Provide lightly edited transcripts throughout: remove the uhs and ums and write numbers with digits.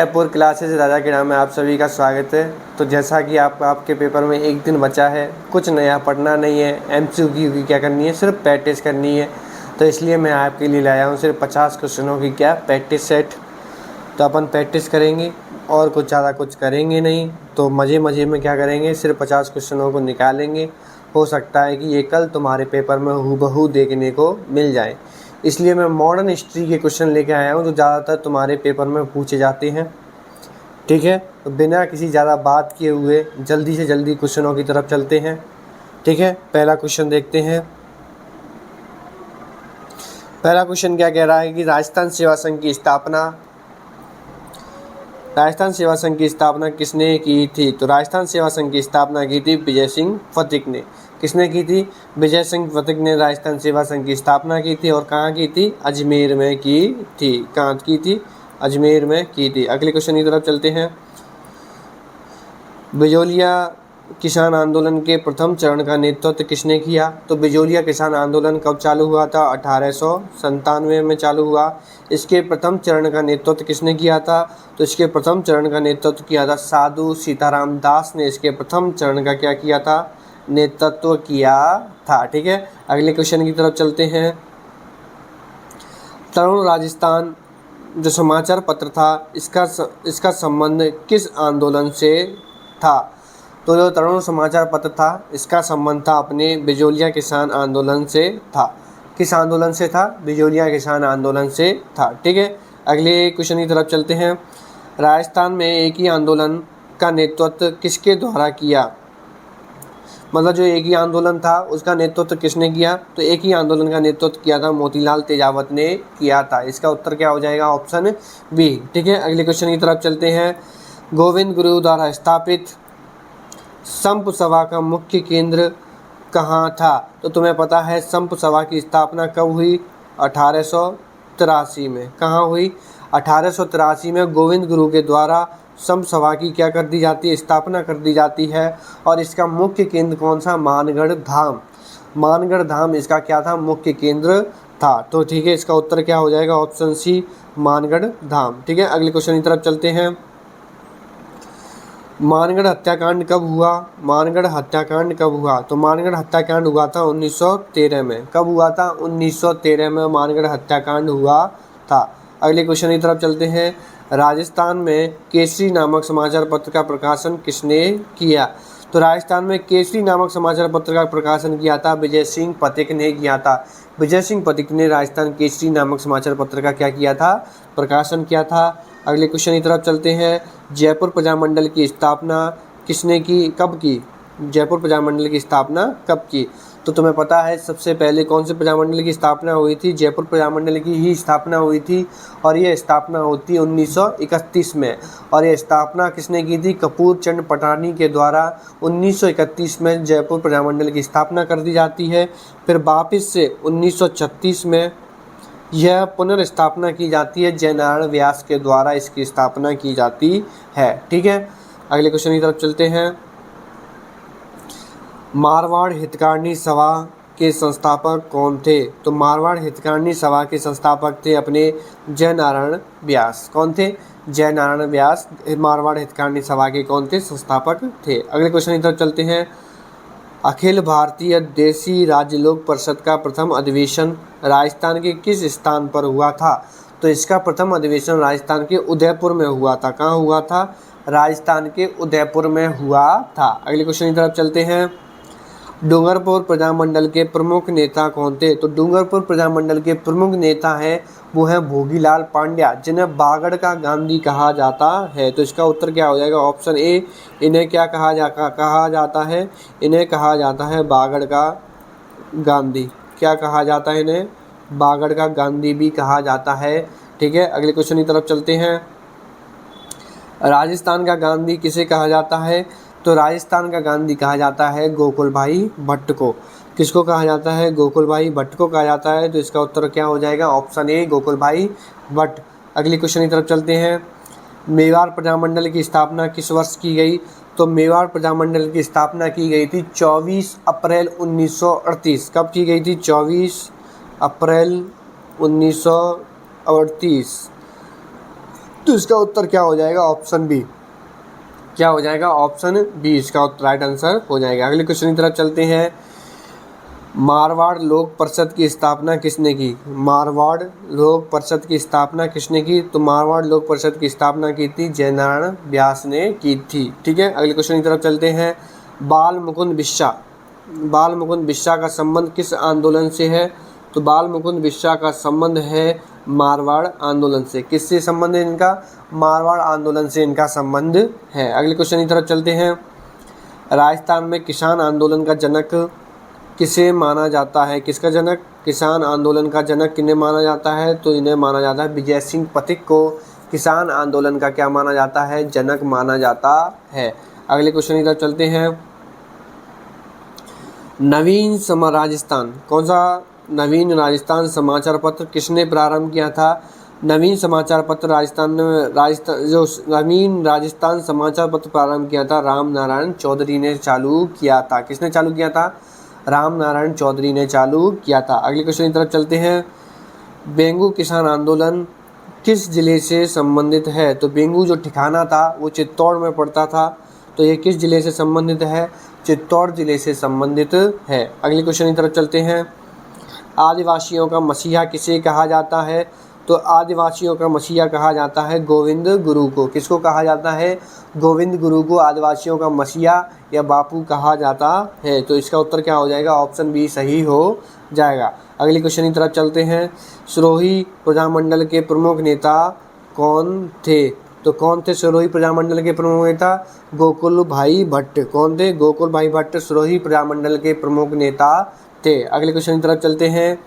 Jaipur classes राजा के नाम में आप सभी का स्वागत है। तो जैसा कि आपके पेपर में एक दिन बचा है, कुछ नया पढ़ना नहीं है, एमसीक्यू की क्या करनी है, सिर्फ प्रैक्टिस करनी है। तो इसलिए मैं आपके लिए लाया हूँ सिर्फ 50 क्वेश्चनों की क्या प्रैक्टिस सेट। तो अपन प्रैक्टिस करेंगे और कुछ ज़्यादा कुछ करेंगे नहीं। तो मज़े मज़े में क्या करेंगे, सिर्फ 50 क्वेश्चनों को निकालेंगे। हो सकता है कि ये कल तुम्हारे पेपर में हूबहू देखने को मिल जाए। इसलिए मैं मॉडर्न हिस्ट्री के क्वेश्चन लेके आया हूँ जो ज़्यादातर तुम्हारे पेपर में पूछे जाते हैं। ठीक है, तो बिना किसी ज़्यादा बात किए हुए जल्दी से जल्दी क्वेश्चनों की तरफ चलते हैं। ठीक है, पहला क्वेश्चन देखते हैं। पहला क्वेश्चन क्या कह रहा है कि राजस्थान सेवा संघ की स्थापना किसने की थी। तो राजस्थान सेवा संघ की स्थापना की थी विजय सिंह फतिक ने। किसने की थी? विजय सिंह फतिक ने राजस्थान सेवा संघ की स्थापना की थी। और कहाँ की थी? अजमेर में की थी। कहाँ की थी? अजमेर में की थी। अगले क्वेश्चन की तरफ चलते हैं। बिजोलिया किसान आंदोलन के प्रथम चरण का नेतृत्व किसने किया। तो बिजोलिया किसान आंदोलन कब चालू हुआ था? 1897 में चालू हुआ। इसके प्रथम चरण का नेतृत्व किसने किया था? तो इसके प्रथम चरण का नेतृत्व किया था साधु सीताराम दास ने। इसके प्रथम चरण का क्या किया था? नेतृत्व किया था। ठीक है, अगले क्वेश्चन की तरफ चलते हैं। तरुण राजस्थान जो समाचार पत्र था, इसका संबंध किस आंदोलन से था? तो जो तरुण समाचार पत्र था, इसका संबंध था अपने बिजोलिया किसान आंदोलन से था। किस आंदोलन से था? बिजोलिया किसान आंदोलन से था। ठीक है, अगले क्वेश्चन की तरफ चलते हैं। राजस्थान में एक ही आंदोलन का नेतृत्व किसके द्वारा किया? मतलब जो एक ही आंदोलन था उसका नेतृत्व किसने किया? तो एक ही आंदोलन का नेतृत्व किया था मोतीलाल तेजावत ने किया था। इसका उत्तर क्या हो जाएगा? Option B. ठीक है, अगले क्वेश्चन की तरफ चलते हैं। गोविंद गुरु द्वारा स्थापित संप सभा का मुख्य केंद्र कहाँ था? तो तुम्हें पता है संप सभा की स्थापना कब हुई? 1883 में। कहाँ हुई? 1883 में गोविंद गुरु के द्वारा संप सभा की क्या कर दी जाती है? स्थापना कर दी जाती है। और इसका मुख्य केंद्र कौन सा? मानगढ़ धाम। मानगढ़ धाम इसका क्या था? मुख्य केंद्र था। तो ठीक है, इसका उत्तर क्या हो जाएगा? ऑप्शन सी, मानगढ़ धाम। ठीक है, अगले क्वेश्चन की तरफ चलते हैं। मानगढ़ हत्याकांड कब हुआ? मानगढ़ हत्याकांड कब हुआ? तो मानगढ़ हत्याकांड हुआ था 1913 में। कब हुआ था? 1913 में मानगढ़ हत्याकांड हुआ था। अगले क्वेश्चन की तरफ चलते हैं। राजस्थान में केसरी नामक समाचार पत्र का प्रकाशन किसने किया? तो राजस्थान में केसरी नामक समाचार पत्र का प्रकाशन किया था विजय सिंह फतिक ने किया था। विजय सिंह फतिक ने राजस्थान केसरी नामक समाचार पत्र का क्या किया था? प्रकाशन किया था। अगले क्वेश्चन की तरफ चलते हैं। जयपुर प्रजामंडल की स्थापना किसने की? कब की? जयपुर प्रजामंडल की स्थापना कब की? तो तुम्हें पता है सबसे पहले कौन से प्रजामंडल की स्थापना हुई थी? जयपुर प्रजामंडल की ही स्थापना हुई थी। और ये स्थापना होती 1931 में। और ये स्थापना किसने की थी? कपूर चंद पटानी के द्वारा 1931 में जयपुर प्रजामंडल की स्थापना कर दी जाती है। फिर वापस से 1936 में यह पुनर्स्थापना की जाती है। जयनारायण व्यास के द्वारा इसकी स्थापना की जाती है। ठीक है, अगले क्वेश्चन की तरफ चलते हैं। मारवाड़ हितकारिणी सभा के संस्थापक कौन थे? तो मारवाड़ हितकारिणी सभा के संस्थापक थे अपने जयनारायण व्यास। कौन थे? जयनारायण व्यास मारवाड़ हितकारिणी सभा के कौन थे? संस्थापक थे। अगले क्वेश्चन की तरफ चलते हैं। अखिल भारतीय देशी राज्य लोक परिषद का प्रथम अधिवेशन राजस्थान के किस स्थान पर हुआ था? तो इसका प्रथम अधिवेशन राजस्थान के उदयपुर में हुआ था। कहाँ हुआ था? राजस्थान के उदयपुर में हुआ था। अगले क्वेश्चन की तरफ चलते हैं। डूंगरपुर प्रजामंडल के प्रमुख नेता कौन थे? तो डूंगरपुर प्रजामंडल के प्रमुख नेता हैं वो हैं भोगीलाल पांड्या, जिन्हें बागड़ का गांधी कहा जाता है। तो इसका उत्तर क्या हो जाएगा? Option A. इन्हें क्या कहा जाता है? इन्हें कहा जाता है बागड़ का गांधी। क्या कहा जाता है इन्हें? बागड़ का गांधी भी कहा जाता है। ठीक है, अगले क्वेश्चन की तरफ चलते हैं। राजस्थान का गांधी किसे कहा जाता है? तो राजस्थान का गांधी कहा जाता है गोकुल भाई भट्ट को। किसको कहा जाता है? गोकुल भाई भट्ट को कहा जाता है। तो इसका उत्तर क्या हो जाएगा? ऑप्शन ए, गोकुल भाई भट्ट। अगली क्वेश्चन की तरफ चलते हैं। मेवाड़ प्रजामंडल की स्थापना किस वर्ष की गई? तो मेवाड़ प्रजामंडल की स्थापना की गई थी 24 अप्रैल 1938। कब की गई थी? 24 अप्रैल 1938। तो इसका उत्तर क्या हो जाएगा? Option B. क्या हो जाएगा? ऑप्शन बी इसका राइट आंसर हो जाएगा। अगले क्वेश्चन की तरफ चलते हैं। मारवाड़ लोक परिषद की स्थापना किसने की? मारवाड़ लोक परिषद की स्थापना किसने की? तो मारवाड़ लोक परिषद की स्थापना की थी जयनारायण व्यास ने की थी। ठीक है, अगले क्वेश्चन की तरफ चलते हैं। बाल मुकुंद बिस्सा का संबंध किस आंदोलन से है? तो बाल मुकुंद बिस्सा का संबंध है मारवाड़ आंदोलन से। किससे संबंध है इनका? मारवाड़ आंदोलन से इनका संबंध है। अगले क्वेश्चन की तरफ चलते हैं। राजस्थान में किसान आंदोलन का जनक किसे माना जाता है? किसका जनक? किसान आंदोलन का जनक किन्हें माना जाता है? तो इन्हें माना जाता है विजय सिंह पथिक को किसान आंदोलन का क्या माना जाता है? जनक माना जाता है। अगले क्वेश्चन की तरफ चलते हैं। कौन सा नवीन राजस्थान समाचार पत्र किसने प्रारंभ किया था? नवीन समाचार पत्र नवीन राजस्थान समाचार पत्र प्रारंभ किया था राम नारायण चौधरी ने चालू किया था। किसने चालू किया था? राम नारायण चौधरी ने चालू किया था। अगले क्वेश्चन की तरफ चलते हैं। बेंगू किसान आंदोलन किस जिले से संबंधित है? तो बेंगू जो ठिकाना था वो चित्तौड़ में पड़ता था। तो ये किस जिले से संबंधित है? चित्तौड़ जिले से संबंधित है। अगले क्वेश्चन की तरफ चलते हैं। आदिवासियों का मसीहा किसे कहा जाता है? तो आदिवासियों का मसीहा कहा जाता है गोविंद गुरु को। किसको कहा जाता है? गोविंद गुरु को आदिवासियों का मसीहा या बापू कहा जाता है। तो इसका उत्तर क्या हो जाएगा? ऑप्शन बी सही हो जाएगा। अगले क्वेश्चन की तरफ चलते हैं। सिरोही प्रजामंडल के प्रमुख नेता कौन थे? तो कौन थे सिरोही प्रजामंडल के प्रमुख नेता? गोकुल भाई भट्ट। कौन थे? गोकुल भाई भट्ट सिरोही प्रजामंडल के प्रमुख नेता थे। अगले क्वेश्चन की तरफ चलते हैं।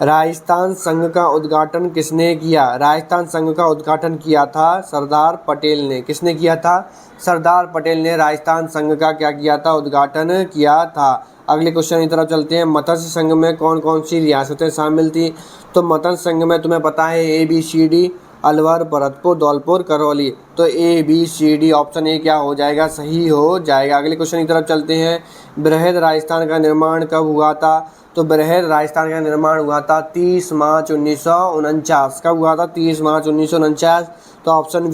राजस्थान संघ का उद्घाटन किसने किया? राजस्थान संघ का उद्घाटन किया था सरदार पटेल ने। किसने किया था? सरदार पटेल ने राजस्थान संघ का क्या किया था? उद्घाटन किया था। अगले क्वेश्चन की तरफ चलते हैं। मत्स्य संघ में कौन कौन सी रियासतें शामिल थी? तो मत्स्य संघ में तुम्हें पता है ABCD अलवर, भरतपुर, धौलपुर, करौली। तो ABCD ऑप्शन ए क्या हो जाएगा? सही हो जाएगा। अगले क्वेश्चन की तरफ चलते हैं। बृहद राजस्थान का निर्माण कब हुआ था? तो बृहद राजस्थान का निर्माण हुआ था 30 मार्च 1949। कब हुआ था? 30 मार्च 1949। तो ऑप्शन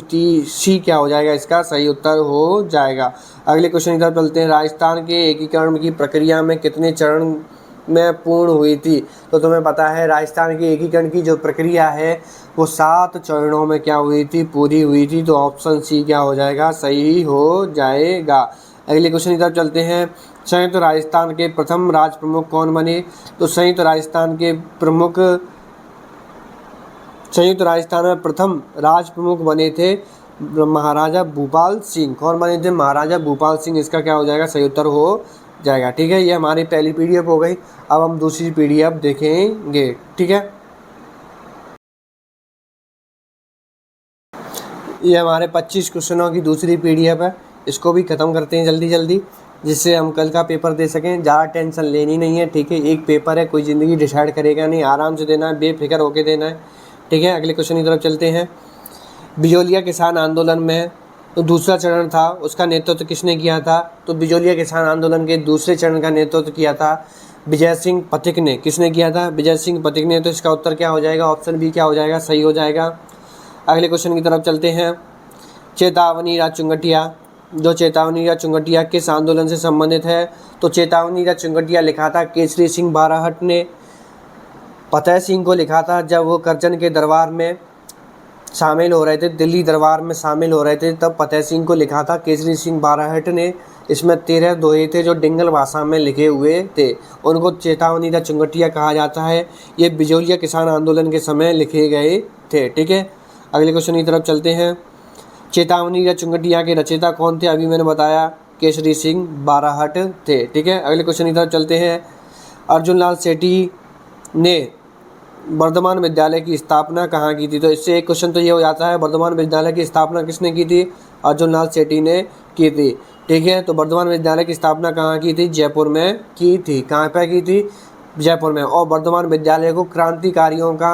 सी क्या हो जाएगा? इसका सही उत्तर हो जाएगा। अगले क्वेश्चन की तरफ चलते हैं। राजस्थान के एकीकरण की प्रक्रिया में कितने चरण में पूर्ण हुई थी? तो तुम्हें पता है राजस्थान की एकीकरण की जो प्रक्रिया है वो 7 चरणों में क्या हुई थी? पूरी हुई थी। तो ऑप्शन सी क्या हो जाएगा? सही हो जाएगा। अगले क्वेश्चन की तरफ चलते हैं। संयुक्त राजस्थान के प्रथम राज प्रमुख कौन बने? तो संयुक्त राजस्थान में प्रथम राज प्रमुख बने थे महाराजा भूपाल सिंह। कौन बने थे? महाराजा भूपाल सिंह। इसका क्या हो जाएगा? सही उत्तर हो जाएगा। ठीक है, ये हमारी पहली PDF हो गई। अब हम दूसरी PDF देखेंगे। ठीक है, ये हमारे 25 क्वेश्चनों की दूसरी PDF है। इसको भी ख़त्म करते हैं जल्दी जल्दी, जिससे हम कल का पेपर दे सकें। ज़्यादा टेंशन लेनी नहीं है। ठीक है, एक पेपर है, कोई ज़िंदगी डिसाइड करेगा नहीं। आराम से देना है, बेफिक्र होके देना है। ठीक है, अगले क्वेश्चन की तरफ चलते हैं। बिजोलिया किसान आंदोलन में तो दूसरा चरण था, उसका नेतृत्व किसने किया था? तो बिजोलिया किसान आंदोलन के दूसरे चरण का नेतृत्व किया था विजय सिंह पथिक ने। किसने किया था? विजय सिंह पथिक ने। तो इसका उत्तर क्या हो जाएगा? ऑप्शन बी क्या हो जाएगा? सही हो जाएगा। अगले क्वेश्चन की तरफ चलते हैं। चेतावनी राज चुंगटिया, जो चेतावनी राज चुंगटिया किस आंदोलन से संबंधित है? तो चेतावनी राज चुंगटिया लिखा था केसरी सिंह बाराहट ने। फतेह सिंह को लिखा था जब वो करजन के दरबार में शामिल हो रहे थे, दिल्ली दरबार में शामिल हो रहे थे, तब फतेह सिंह को लिखा था केसरी सिंह बाराहट ने। इसमें 13 दोहे थे जो डिंगल भाषा में लिखे हुए थे, उनको चेतावनी राज चुंगटिया कहा जाता है। ये बिजोलिया किसान आंदोलन के समय लिखे गए थे। ठीक है, अगले क्वेश्चन की तरफ चलते हैं। चेतावनी राज चुंगटिया के रचयिता कौन थे? अभी मैंने बताया केसरी सिंह बाराहट थे। ठीक है, अगले क्वेश्चन की तरफ चलते हैं। अर्जुन लाल सेठी ने वर्धमान विद्यालय की स्थापना कहाँ की थी? तो इससे एक क्वेश्चन तो ये हो जाता है, वर्धमान विद्यालय की स्थापना किसने की थी? अर्जुन लाल सेठी ने की थी। ठीक है, तो वर्धमान विद्यालय की स्थापना कहाँ की थी? जयपुर में की थी। कहाँ पर की थी? जयपुर में। और वर्धमान विद्यालय को क्रांतिकारियों का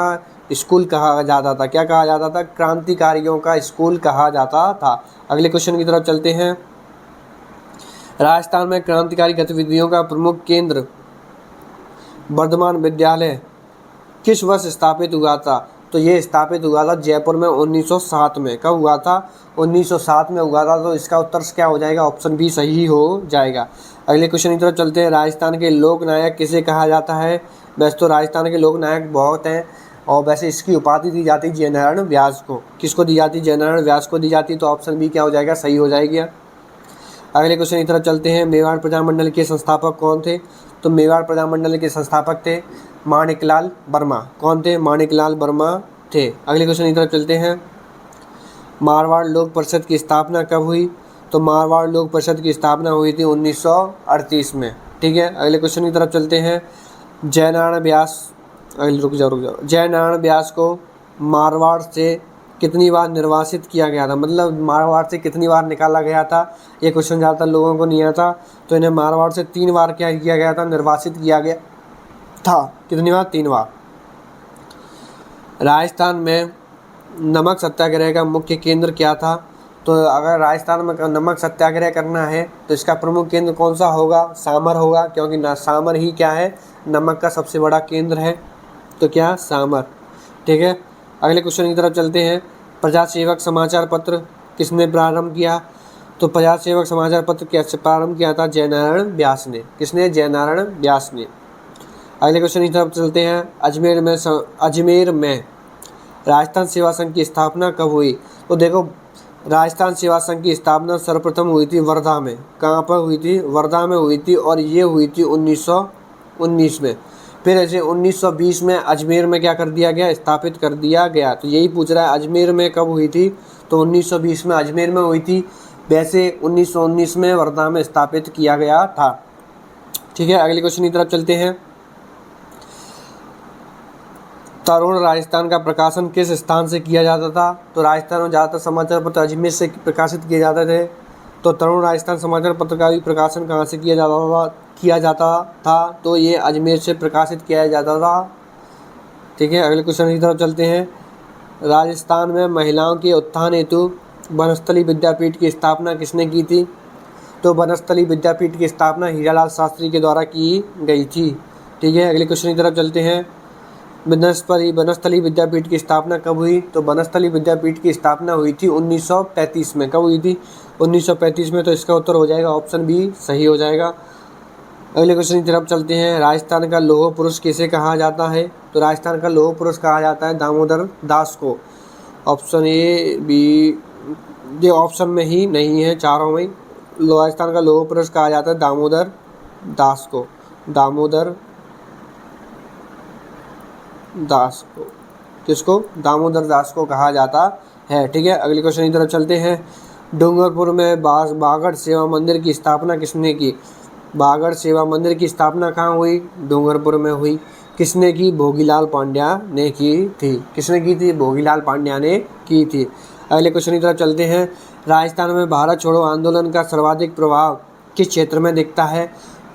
स्कूल कहा जाता था। क्या कहा जाता था? क्रांतिकारियों का स्कूल कहा जाता था। अगले क्वेश्चन की तरफ चलते हैं। राजस्थान में क्रांतिकारी गतिविधियों का प्रमुख केंद्र वर्धमान विद्यालय किस वर्ष स्थापित हुआ था? तो ये स्थापित हुआ था जयपुर में 1907 में। कब हुआ था? 1907 में हुआ था। तो इसका उत्तर क्या हो जाएगा? ऑप्शन बी सही हो जाएगा। अगले क्वेश्चन की तरफ चलते हैं। राजस्थान के लोक नायक किसे कहा जाता है? वैसे तो राजस्थान के लोक नायक बहुत हैं और वैसे इसकी उपाधि दी जाती है जयनारायण व्यास को। किसको दी जाती है? जयनारायण व्यास को दी जाती है। तो ऑप्शन बी क्या हो जाएगा? सही हो जाएगी। अगले क्वेश्चन की तरफ चलते हैं। मेवाड़ प्रजामंडल के संस्थापक कौन थे? तो मेवाड़ प्रजामंडल के संस्थापक थे माणिकलाल वर्मा। कौन थे? माणिकलाल वर्मा थे। अगले क्वेश्चन की तरफ चलते हैं। मारवाड़ लोक परिषद की स्थापना कब हुई? तो मारवाड़ लोक परिषद की स्थापना हुई थी 1938 में। ठीक है। अगले क्वेश्चन की तरफ चलते हैं। जयनारायण व्यास, रुक जाओ। जयनारायण व्यास को मारवाड़ से कितनी बार निर्वासित किया गया था? मतलब मारवाड़ से कितनी बार निकाला गया था? ये क्वेश्चन ज़्यादातर लोगों को नहीं आता। तो इन्हें मारवाड़ से 3 बार क्या किया गया था? निर्वासित किया गया था। कितनी बार? 3 बार। राजस्थान में नमक सत्याग्रह का मुख्य केंद्र क्या था? तो अगर राजस्थान में नमक सत्याग्रह करना है तो इसका प्रमुख केंद्र कौन सा होगा? सामर होगा, क्योंकि सामर ही क्या है? नमक का सबसे बड़ा केंद्र है। तो क्या? सामर। ठीक है। अगले क्वेश्चन की तरफ चलते हैं। प्रजासेवक समाचार पत्र किसने प्रारंभ किया? तो प्रजासेवक समाचार पत्र कैसे प्रारंभ किया था? जयनारायण व्यास ने। किसने? जयनारायण व्यास ने। अगले क्वेश्चन की तरफ चलते हैं। अजमेर में राजस्थान सेवा संघ की स्थापना कब हुई? तो देखो, राजस्थान सेवा संघ की स्थापना सर्वप्रथम हुई थी वर्धा में। कहाँ पर हुई थी? वर्धा में हुई थी और ये हुई थी 1919 में। फिर ऐसे 1920 में अजमेर में क्या कर दिया गया? स्थापित कर दिया गया। तो यही पूछ रहा है अजमेर में कब हुई थी? तो 1920 में अजमेर में हुई थी। वैसे 1919 में वर्धा में स्थापित किया गया था। ठीक है। अगले क्वेश्चन की तरफ चलते हैं। तरुण राजस्थान का प्रकाशन किस स्थान से किया जाता था? तो राजस्थान में ज़्यादातर समाचार पत्र अजमेर से प्रकाशित किए जाते थे। तो तरुण राजस्थान समाचार पत्र का भी प्रकाशन कहाँ से किया जाता था? तो ये अजमेर से प्रकाशित किया जाता था। ठीक है। अगले क्वेश्चन की तरफ चलते हैं। राजस्थान में महिलाओं के उत्थान हेतु वनस्थली विद्यापीठ की स्थापना किसने की थी? तो वनस्थली विद्यापीठ की स्थापना हीरालाल शास्त्री के द्वारा की गई थी। ठीक है। अगले क्वेश्चन की तरफ चलते हैं। वनस्थली विद्यापीठ की स्थापना कब हुई? तो वनस्थली विद्यापीठ की स्थापना हुई थी 1935 में। कब हुई थी? 1935 में। तो इसका उत्तर हो जाएगा ऑप्शन बी सही हो जाएगा। अगले क्वेश्चन की तरफ चलते हैं। राजस्थान का लौह पुरुष किसे कहा जाता है? तो राजस्थान का लौह पुरुष कहा जाता है दामोदर दास को। ऑप्शन ए, बी, ये ऑप्शन में ही नहीं है, चारों में। राजस्थान का लौह पुरुष कहा जाता है दामोदर दास को। दामोदर दास को। किसको? दामोदर दास को कहा जाता है। ठीक है। अगले क्वेश्चन की तरफ चलते हैं। डूंगरपुर में बागड़ सेवा मंदिर की स्थापना किसने की? बागड़ सेवा मंदिर की स्थापना कहाँ हुई? डूंगरपुर में हुई। किसने की? भोगीलाल पांड्या ने की थी। किसने की थी? भोगीलाल पांड्या ने की थी। अगले क्वेश्चन की तरफ चलते हैं। राजस्थान में भारत छोड़ो आंदोलन का सर्वाधिक प्रभाव किस क्षेत्र में दिखता है?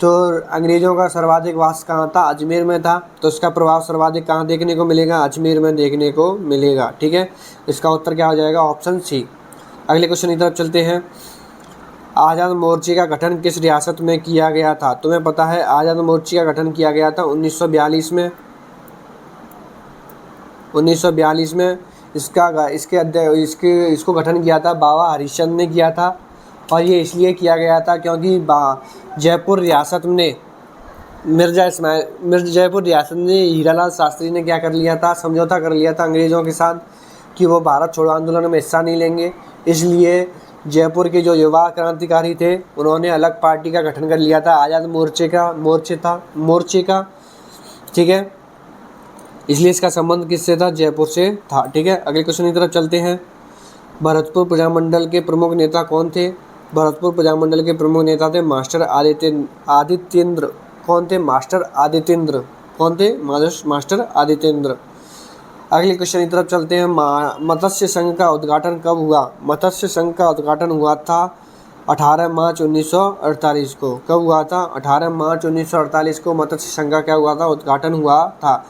तो अंग्रेज़ों का सर्वाधिक वास कहाँ था? अजमेर में था। तो इसका प्रभाव सर्वाधिक कहाँ देखने को मिलेगा? अजमेर में देखने को मिलेगा। ठीक है। इसका उत्तर क्या हो जाएगा? Option C. अगले क्वेश्चन की तरफ चलते हैं। आज़ाद मोर्चे का गठन किस रियासत में किया गया था? तुम्हें पता है आज़ाद मोर्चे का गठन किया गया था 1942 में। 1942 में इसको गठन किया था बाबा हरिश्चंद्र ने किया था। और ये इसलिए किया गया था क्योंकि जयपुर रियासत ने जयपुर रियासत ने हीरालाल शास्त्री ने क्या कर लिया था? समझौता कर लिया था अंग्रेज़ों के साथ कि वो भारत छोड़ो आंदोलन में हिस्सा नहीं लेंगे। इसलिए जयपुर के जो युवा क्रांतिकारी थे उन्होंने अलग पार्टी का गठन कर लिया था। आज़ाद मोर्चे का। ठीक है। इसलिए इसका संबंध किससे था? जयपुर से था। ठीक है। अगले क्वेश्चन की तरफ चलते हैं। भरतपुर प्रजामंडल के प्रमुख नेता कौन थे? भरतपुर प्रजामंडल के प्रमुख नेता थे मास्टर आदित्येंद्र। कौन थे? मास्टर आदित्येंद्र। कौन थे? मास्टर आदित्येंद्र। अगले क्वेश्चन की तरफ चलते हैं। मत्स्य संघ का उद्घाटन कब हुआ? मत्स्य संघ का उद्घाटन हुआ था 18 मार्च 1948 को। कब हुआ था? 18 मार्च 1948 को मत्स्य संघ का क्या हुआ था? उद्घाटन हुआ था।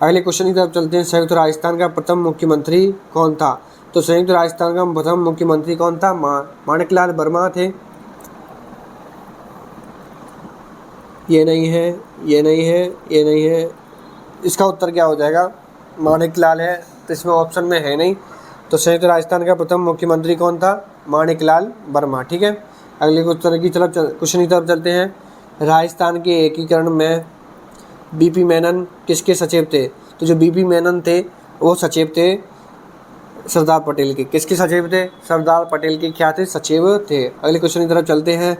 अगले क्वेश्चन की तरफ चलते हैं। संयुक्त राजस्थान का प्रथम मुख्यमंत्री कौन था? तो संयुक्त राजस्थान का प्रथम मुख्यमंत्री कौन था? माणिकलाल वर्मा थे। ये नहीं है। इसका उत्तर क्या हो जाएगा? माणिकलाल है। तो इसमें ऑप्शन में है नहीं। तो संयुक्त राजस्थान का प्रथम मुख्यमंत्री कौन था? माणिकलाल वर्मा। ठीक है, अगले क्वेश्चन की तरफ चलते हैं। राजस्थान के एकीकरण में बीपी मेनन किसके सचिव थे? तो जो बीपी मेनन थे वो सचिव थे सरदार पटेल के। किसके सचिव थे? सरदार पटेल के क्या थे? सचिव थे। अगले क्वेश्चन की तरफ चलते हैं।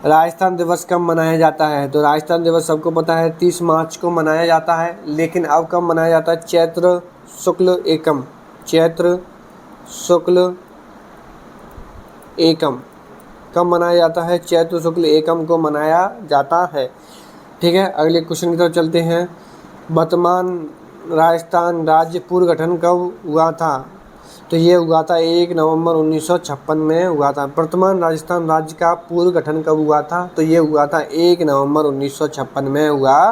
राजस्थान दिवस कब मनाया जाता है? तो राजस्थान दिवस सबको पता है 30 मार्च को मनाया जाता है, लेकिन अब कब मनाया जाता है? चैत्र शुक्ल एकम। चैत्र शुक्ल एकम कब मनाया जाता है? चैत्र शुक्ल एकम को मनाया जाता है। ठीक है, अगले क्वेश्चन की तरफ चलते हैं। वर्तमान राजस्थान राज्य पूर्व गठन कब हुआ था? तो ये हुआ था 1 नवंबर 1956 में हुआ था। वर्तमान राजस्थान राज्य का पूर्व गठन कब हुआ था? तो ये हुआ था 1 नवंबर 1956 में हुआ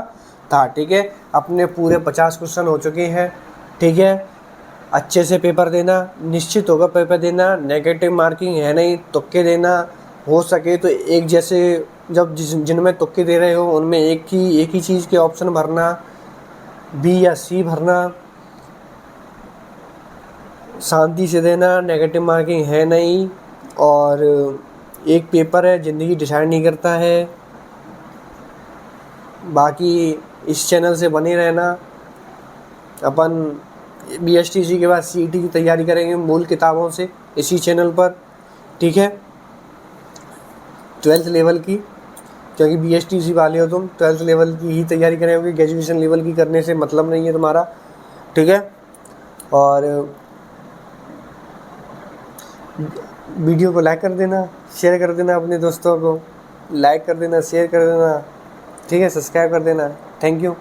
था। ठीक है, अपने पूरे 50 क्वेश्चन हो चुके हैं। ठीक है, अच्छे से पेपर देना, निश्चित होगा पेपर देना, नेगेटिव मार्किंग है नहीं, तुक्के देना, हो सके तो एक जैसे जब जिनमें तुक्के दे रहे हो उनमें एक ही चीज़ के ऑप्शन भरना, बी या सी भरना, शांति से देना, नेगेटिव मार्किंग है नहीं। और एक पेपर है, ज़िंदगी डिसाइड नहीं करता है। बाकी इस चैनल से बने रहना। अपन BSTC के बाद CET की तैयारी करेंगे मूल किताबों से इसी चैनल पर। ठीक है, 12th लेवल की, क्योंकि BSTC वाले हो तुम 12th लेवल की ही तैयारी करेंगे, ग्रेजुएशन लेवल की करने से मतलब नहीं है तुम्हारा। ठीक है, और वीडियो को लाइक कर देना, शेयर कर देना, अपने दोस्तों को लाइक कर देना, शेयर कर देना। ठीक है, सब्सक्राइब कर देना। Thank you.